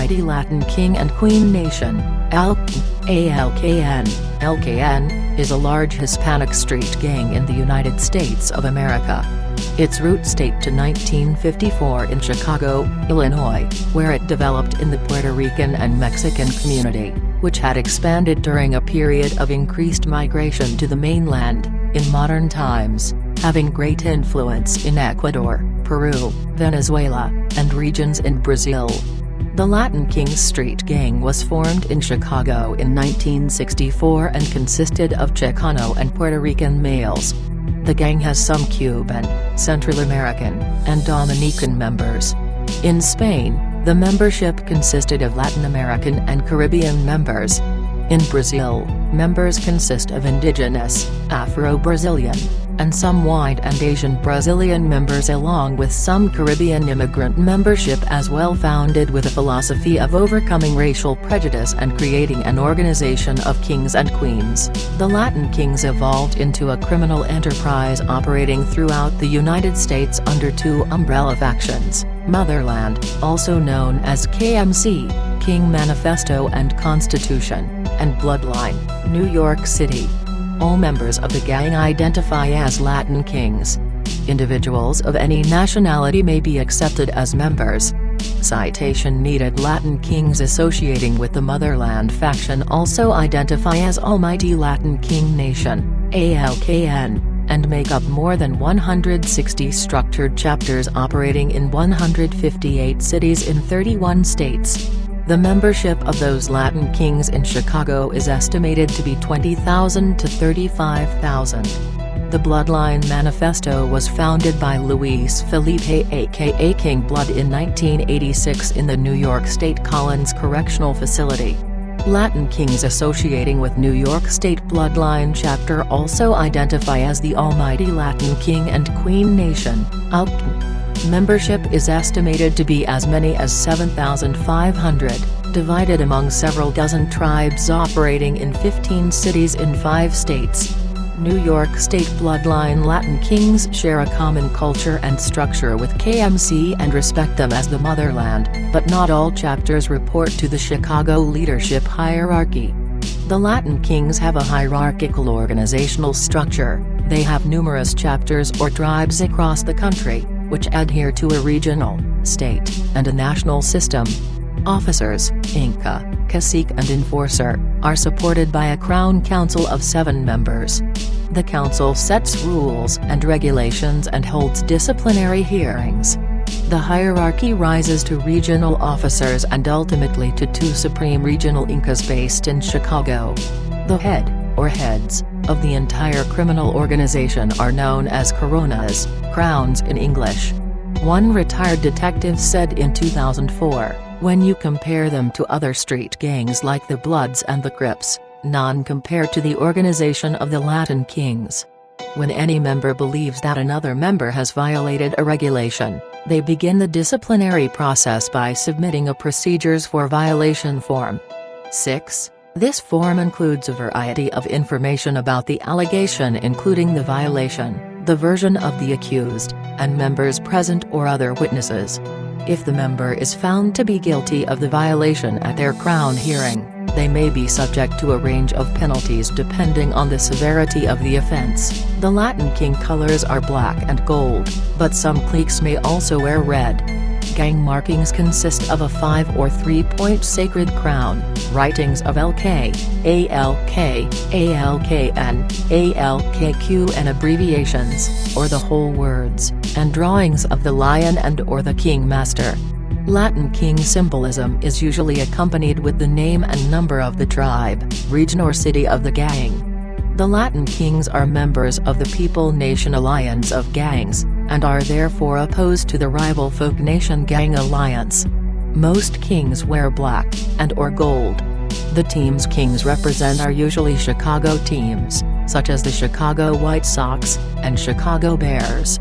almighty Latin king and queen nation, ALKN. LKN is a large Hispanic street gang in the United States of America. Its roots date to 1954 in Chicago, Illinois, where it developed in the Puerto Rican and Mexican community, which had expanded during a period of increased migration to the mainland, in modern times, having great influence in Ecuador, Peru, Venezuela, and regions in Brazil. The Latin Kings Street Gang was formed in Chicago in 1964 and consisted of Chicano and Puerto Rican males. The gang has some Cuban, Central American, and Dominican members. In Spain, the membership consisted of Latin American and Caribbean members. In Brazil, members consist of indigenous, Afro-Brazilian, and some white and Asian Brazilian members along with some Caribbean immigrant membership as well, founded with a philosophy of overcoming racial prejudice and creating an organization of kings and queens. The Latin Kings evolved into a criminal enterprise operating throughout the United States under two umbrella factions: Motherland, also known as KMC, King Manifesto and Constitution, and Bloodline, New York City. All members of the gang identify as Latin Kings. Individuals of any nationality may be accepted as members. Citation needed. Latin Kings associating with the Motherland faction also identify as Almighty Latin King Nation, ALKN, and make up more than 160 structured chapters operating in 158 cities in 31 states. The membership of those Latin Kings in Chicago is estimated to be 20,000 to 35,000. The Bloodline Manifesto was founded by Luis Felipe aka King Blood in 1986 in the New York State Collins Correctional Facility. Latin Kings associating with New York State Bloodline Chapter also identify as the Almighty Latin King and Queen Nation, ALKN. Membership is estimated to be as many as 7,500, divided among several dozen tribes operating in 15 cities in 5 states. New York State Bloodline Latin Kings share a common culture and structure with KMC and respect them as the motherland, but not all chapters report to the Chicago leadership hierarchy. The Latin Kings have a hierarchical organizational structure. They have numerous chapters or tribes across the country, which adhere to a regional, state, and a national system. Officers, Inca, Cacique and Enforcer, are supported by a Crown Council of 7 members. The council sets rules and regulations and holds disciplinary hearings. The hierarchy rises to regional officers and ultimately to 2 supreme regional Incas based in Chicago. The head, or heads, of the entire criminal organization are known as coronas, crowns in English. One retired detective said in 2004, "When you compare them to other street gangs like the Bloods and the Crips, none compare to the organization of the Latin Kings. When any member believes that another member has violated a regulation, they begin the disciplinary process by submitting a procedures for violation form. 6. This form includes a variety of information about the allegation, including the violation, the version of the accused, and members present or other witnesses. If the member is found to be guilty of the violation at their Crown hearing, they may be subject to a range of penalties depending on the severity of the offense. The Latin King colors are black and gold, but some cliques may also wear red. Gang markings consist of a 5 or 3-point sacred crown, writings of LK, ALK, ALKN, ALKQ and abbreviations, or the whole words, and drawings of the lion and or the king master. Latin King symbolism is usually accompanied with the name and number of the tribe, region or city of the gang. The Latin Kings are members of the People Nation Alliance of Gangs, and are therefore opposed to the rival Folk Nation Gang Alliance. Most kings wear black, and or gold. The teams kings represent are usually Chicago teams, such as the Chicago White Sox, and Chicago Bears.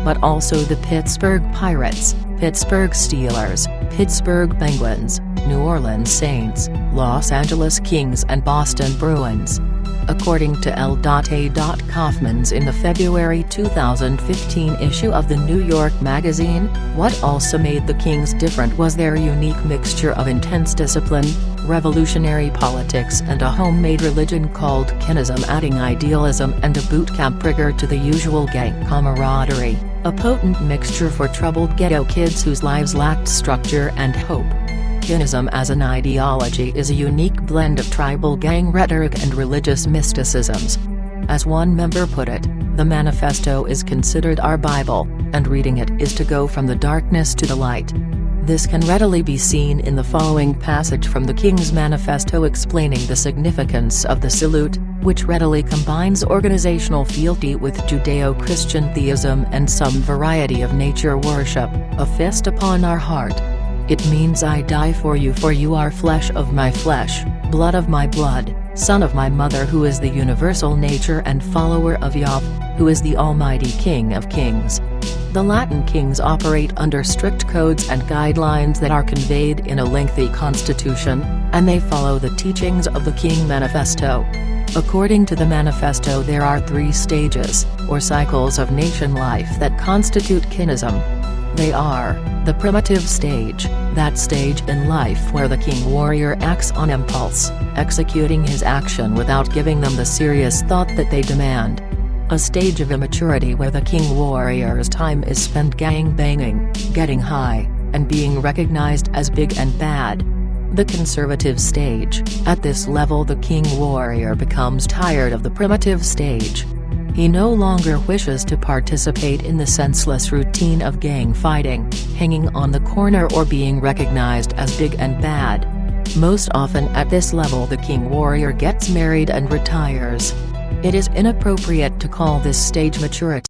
But also the Pittsburgh Pirates, Pittsburgh Steelers, Pittsburgh Penguins, New Orleans Saints, Los Angeles Kings and Boston Bruins. According to L.A. Kaufman's in the February 2015 issue of the New York Magazine, what also made the Kings different was their unique mixture of intense discipline, revolutionary politics and a homemade religion called Kinism, adding idealism and a boot camp rigor to the usual gang camaraderie, a potent mixture for troubled ghetto kids whose lives lacked structure and hope. Kinism as an ideology is a unique blend of tribal gang rhetoric and religious mysticisms. As one member put it, the manifesto is considered our Bible, and reading it is to go from the darkness to the light. This can readily be seen in the following passage from the King's Manifesto explaining the significance of the salute, which readily combines organizational fealty with Judeo-Christian theism and some variety of nature worship, a fist upon our heart. It means I die for you are flesh of my flesh, blood of my blood, son of my mother, who is the universal nature and follower of Yahweh, who is the Almighty King of Kings. The Latin kings operate under strict codes and guidelines that are conveyed in a lengthy constitution, and they follow the teachings of the King Manifesto. According to the manifesto, there are 3 stages, or cycles of nation life that constitute kinism. They are, the primitive stage, that stage in life where the king warrior acts on impulse, executing his action without giving them the serious thought that they demand. A stage of immaturity where the king warrior's time is spent gang banging, getting high, and being recognized as big and bad. The conservative stage, at this level the king warrior becomes tired of the primitive stage. He no longer wishes to participate in the senseless routine of gang fighting, hanging on the corner or being recognized as big and bad. Most often at this level the king warrior gets married and retires. It is inappropriate to call this stage maturity.